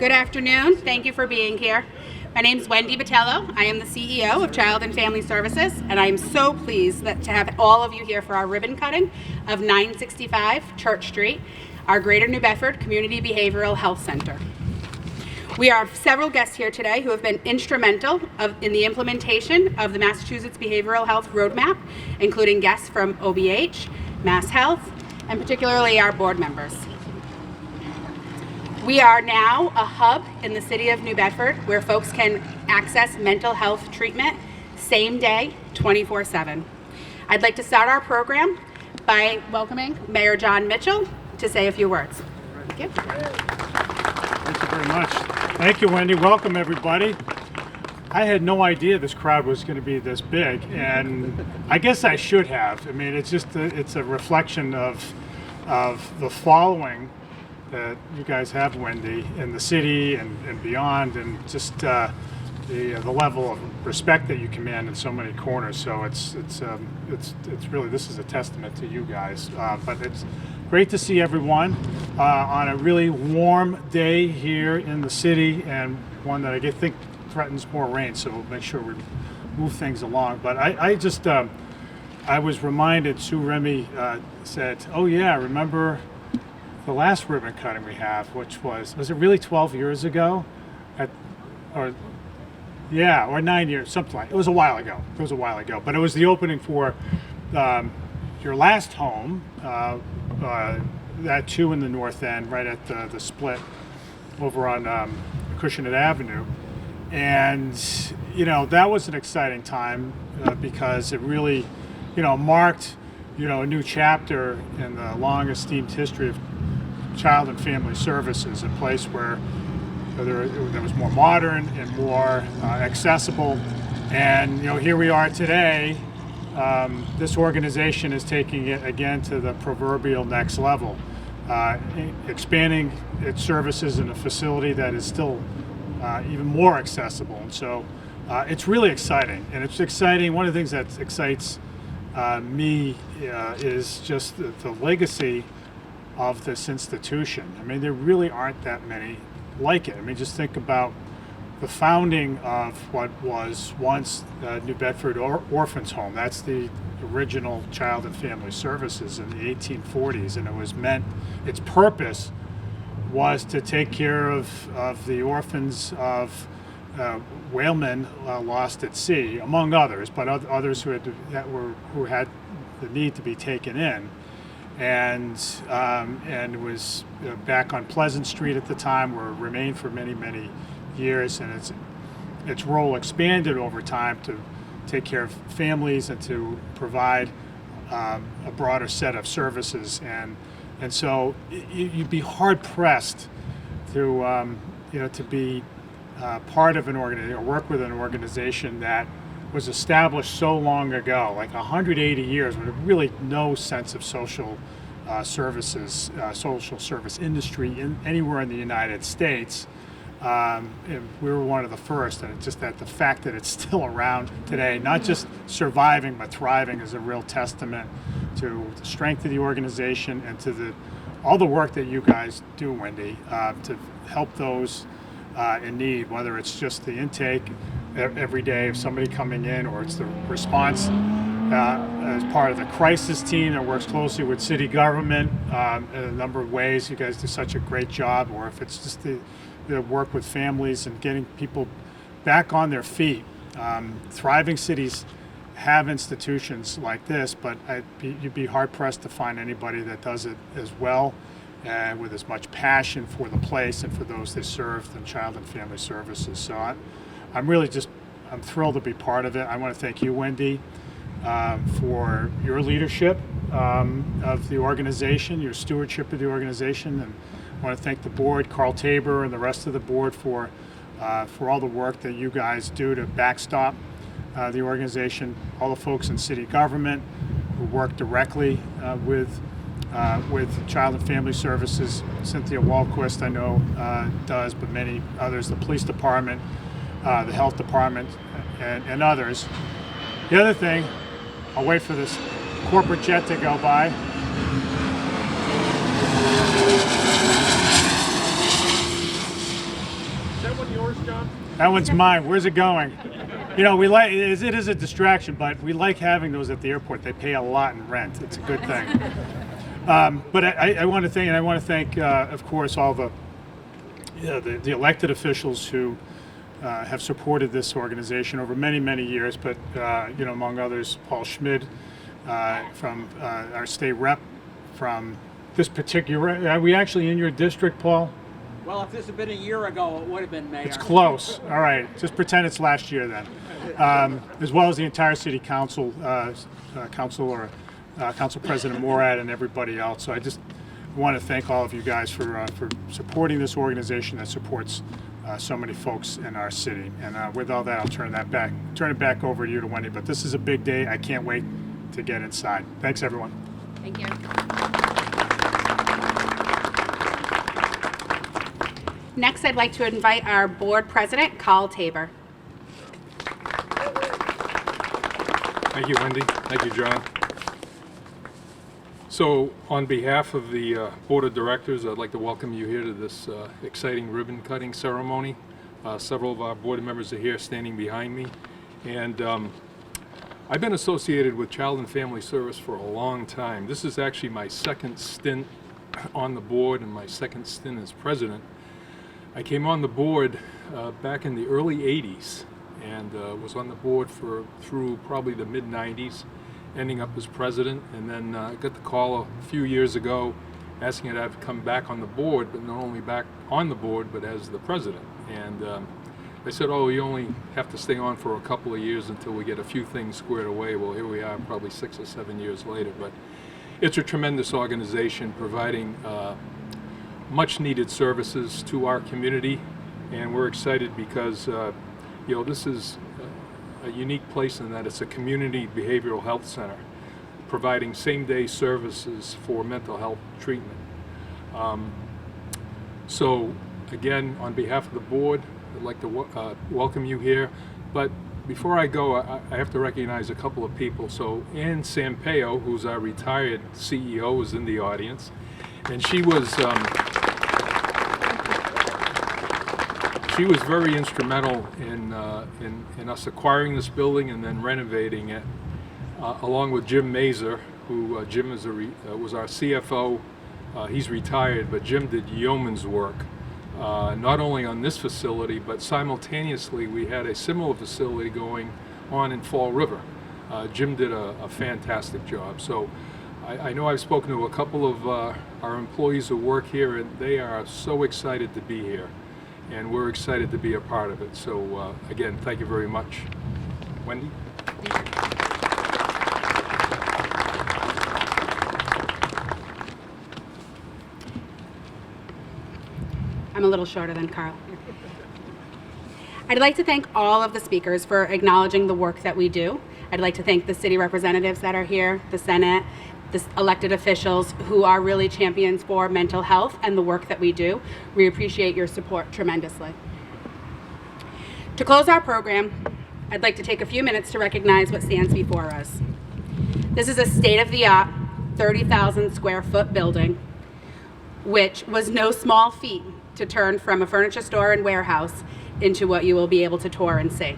Good afternoon. Thank you for being here. My name is Wendy Botello. I am the CEO of Child and Family Services, and I am so pleased to have all of you here for our ribbon cutting of 965 Church Street, our Greater New Bedford Community Behavioral Health Center. We have several guests here today who have been instrumental in the implementation of the Massachusetts Behavioral Health Roadmap, including guests from OBH, Mass Health, and particularly our board members. We are now a hub in the city of New Bedford where folks can access mental health treatment same day, 24/7. I'd like to start our program by welcoming Mayor Jon Mitchell to say a few words. Thank you. Thank you very much. Thank you, Wendy. Welcome, everybody. I had no idea this crowd was going to be this big, and I guess I should have. I mean, it's a reflection of the following that you guys have, Wendy, in the city and beyond, and just the level of respect that you command in so many corners. So it's really, this is a testament to you guys. But it's great to see everyone on a really warm day here in the city, and one that I think threatens more rain. So we'll make sure we move things along. But I was reminded, Sue Remy said, "Oh yeah, remember the last ribbon cutting we have, which was it really 12 years ago? Or 9 years, something like it. It was a while ago. But it was the opening for your last home, that too in the North End, right at the split over on Acushnet Avenue. And, that was an exciting time because it really, marked, a new chapter in the long esteemed history of Child and Family Services, a place where there was more modern and more accessible. And here we are today. This organization is taking it again to the proverbial next level, expanding its services in a facility that is still even more accessible. And so it's really exciting. And it's exciting. One of the things that excites me is just the legacy of this institution. I mean, there really aren't that many like it. I mean, just think about the founding of what was once New Bedford Orphans Home. That's the original Child and Family Services in the 1840s, and its purpose was to take care of the orphans of whalemen lost at sea, among others, but others who had the need to be taken in. And it was back on Pleasant Street at the time, where it remained for many, many years, and its role expanded over time to take care of families and to provide a broader set of services. And so you'd be hard pressed to be part of an organization or work with an organization that was established so long ago, like 180 years, with really no sense of social services, social service industry anywhere in the United States. We were one of the first, and it's just that the fact that it's still around today, not just surviving but thriving, is a real testament to the strength of the organization and to all the work that you guys do, Wendy, to help those in need, whether it's just the intake every day of somebody coming in, or it's the response as part of the crisis team that works closely with city government in a number of ways. You guys do such a great job. Or if it's just the work with families and getting people back on their feet. Thriving cities have institutions like this, but you'd be hard pressed to find anybody that does it as well and with as much passion for the place and for those they serve in Child and Family Services. So I'm thrilled to be part of it. I want to thank you, Wendy, for your leadership of the organization, your stewardship of the organization, and I want to thank the board, Carl Tabor, and the rest of the board for all the work that you guys do to backstop the organization. All the folks in city government who work directly with Child and Family Services. Cynthia Walquist, I know, does, but many others. The police department, the health department, and others. The other thing, I'll wait for this corporate jet to go by. yours, John? That one's mine. Where's it going? You know, it is a distraction, but we like having those at the airport. They pay a lot in rent. It's a good thing. But I want to thank, of course, all the elected officials who have supported this organization over many, many years. But you know, among others, Paul Schmid from our state rep from this particular. Are we actually in your district, Paul? Well, if this had been a year ago, it would have been Mayor. It's close. All right, just pretend it's last year then. As well as the entire city council, Council President Morad, and everybody else. So I just want to thank all of you guys for supporting this organization that supports so many folks in our city. And with all that, I'll turn it back over to you, to Wendy. But this is a big day. I can't wait to get inside. Thanks, everyone. Thank you. Next, I'd like to invite our board president, Carl Tabor. Thank you, Wendy. Thank you, John. So, on behalf of the Board of Directors, I'd like to welcome you here to this exciting ribbon cutting ceremony. Several of our board members are here standing behind me. And I've been associated with Child and Family Service for a long time. This is actually my second stint on the board and my second stint as president. I came on the board back in the early 80s and was on the board through probably the mid-90s, ending up as president, and then got the call a few years ago asking if I'd come back on the board, but not only back on the board, but as the president. And I said, oh, you only have to stay on for a couple of years until we get a few things squared away. Well, here we are probably 6 or 7 years later, but it's a tremendous organization providing much needed services to our community, and we're excited because you know, this is a unique place in that it's a community behavioral health center providing same-day services for mental health treatment. So again, on behalf of the board, I'd like to welcome you here, but before I go, I have to recognize a couple of people. So Ann Sampaio, who's our retired CEO, is in the audience, and she was very instrumental in us acquiring this building and then renovating it, along with Jim Mazer, who Jim was our CFO. He's retired, but Jim did yeoman's work, not only on this facility, but simultaneously we had a similar facility going on in Fall River. Jim did a fantastic job. So I know I've spoken to a couple of our employees who work here, and they are so excited to be here. And we're excited to be a part of it. So again, thank you very much. Wendy? I'm a little shorter than Carl. I'd like to thank all of the speakers for acknowledging the work that we do. I'd like to thank the city representatives that are here, the Senate, the elected officials who are really champions for mental health and the work that we do. We appreciate your support tremendously. To close our program, I'd like to take a few minutes to recognize what stands before us. This is a state-of-the-art 30,000 square foot building, which was no small feat to turn from a furniture store and warehouse into what you will be able to tour and see.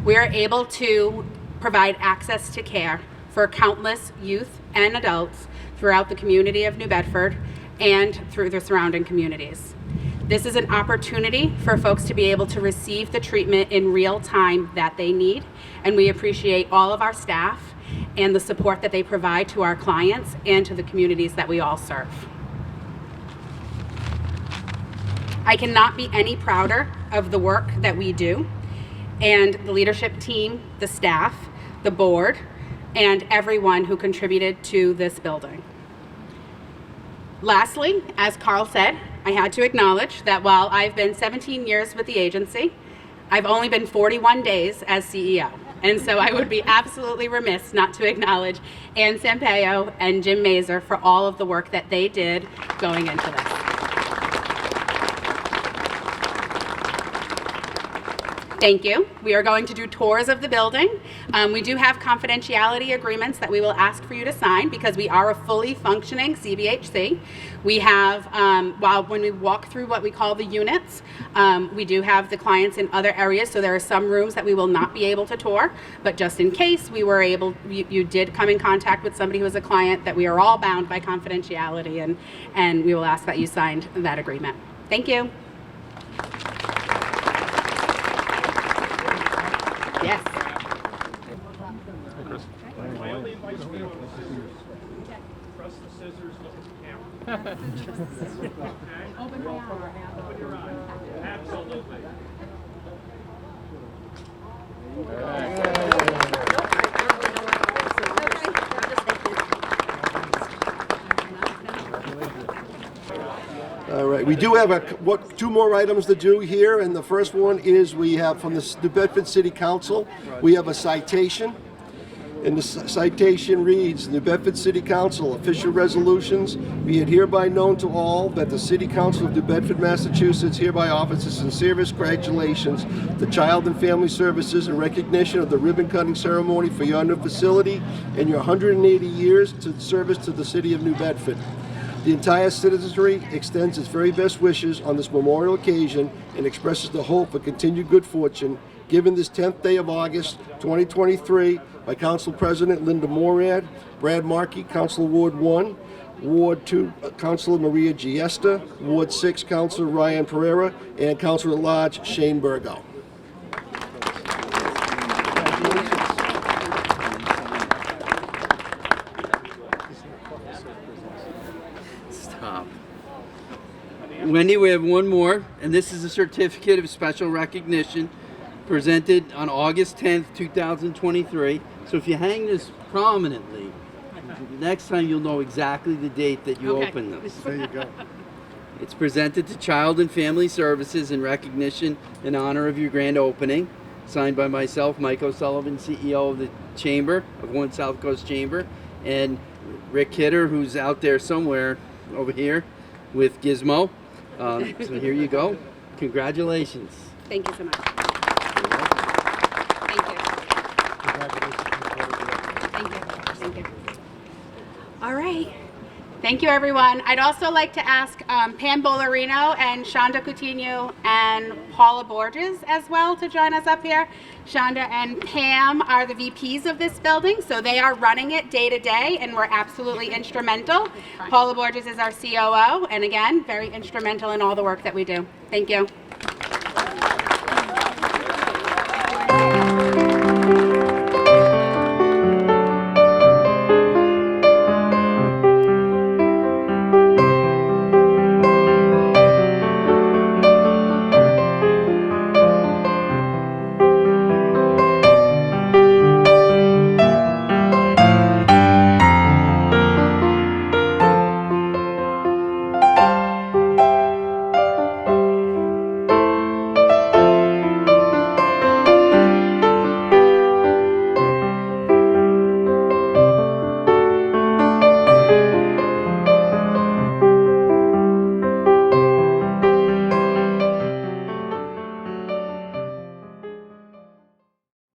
We are able to provide access to care for countless youth and adults throughout the community of New Bedford and through the surrounding communities. This is an opportunity for folks to be able to receive the treatment in real time that they need, and we appreciate all of our staff and the support that they provide to our clients and to the communities that we all serve. I cannot be any prouder of the work that we do, and the leadership team, the staff, the board, and everyone who contributed to this building. Lastly, as Carl said, I had to acknowledge that while I've been 17 years with the agency, I've only been 41 days as CEO. And so I would be absolutely remiss not to acknowledge Ann Sampaio and Jim Mazer for all of the work that they did going into this. Thank you. We are going to do tours of the building. We do have confidentiality agreements that we will ask for you to sign because we are a fully functioning CBHC. We have, when we walk through what we call the units, we do have the clients in other areas, so there are some rooms that we will not be able to tour, but just in case you did come in contact with somebody who was a client, that we are all bound by confidentiality, and we will ask that you signed that agreement. Thank you. Yes. My only advice for you is press the scissors, look at the camera. Open your eyes. Absolutely. All right, we do have two more items to do here, and the first one is we have from the New Bedford City Council, we have a citation. And the citation reads, New Bedford City Council official resolutions, be it hereby known to all that the City Council of New Bedford, Massachusetts hereby offers its sincerest congratulations to Child and Family Services in recognition of the ribbon cutting ceremony for your new facility and your 180 years to service to the City of New Bedford. The entire citizenry extends its very best wishes on this memorial occasion and expresses the hope for continued good fortune given this 10th day of August 2023 by Council President Linda Morad, Brad Markey, Council Ward 1, Ward 2, Councilor Maria Giesta, Ward 6, Councilor Ryan Pereira, and Councilor at Large Shane Burgo. Stop. Wendy, we have one more, and this is a certificate of special recognition presented on August 10th, 2023. So if you hang this prominently, next time you'll know exactly the date that you open this. There you go. It's presented to Child and Family Services in recognition in honor of your grand opening. Signed by myself, Mike O'Sullivan, CEO of the Chamber, of One South Coast Chamber, and Rick Kidder, who's out there somewhere over here with Gizmo. So here you go. Congratulations. Thank you so much. Thank you. All right. Thank you, everyone. I'd also like to ask Pam Bolorino and Shonda Coutinho and Paula Borges as well to join us up here. Shonda and Pam are the VPs of this building, so they are running it day to day, and we're absolutely instrumental. Paula Borges is our COO, and again, very instrumental in all the work that we do. Thank you.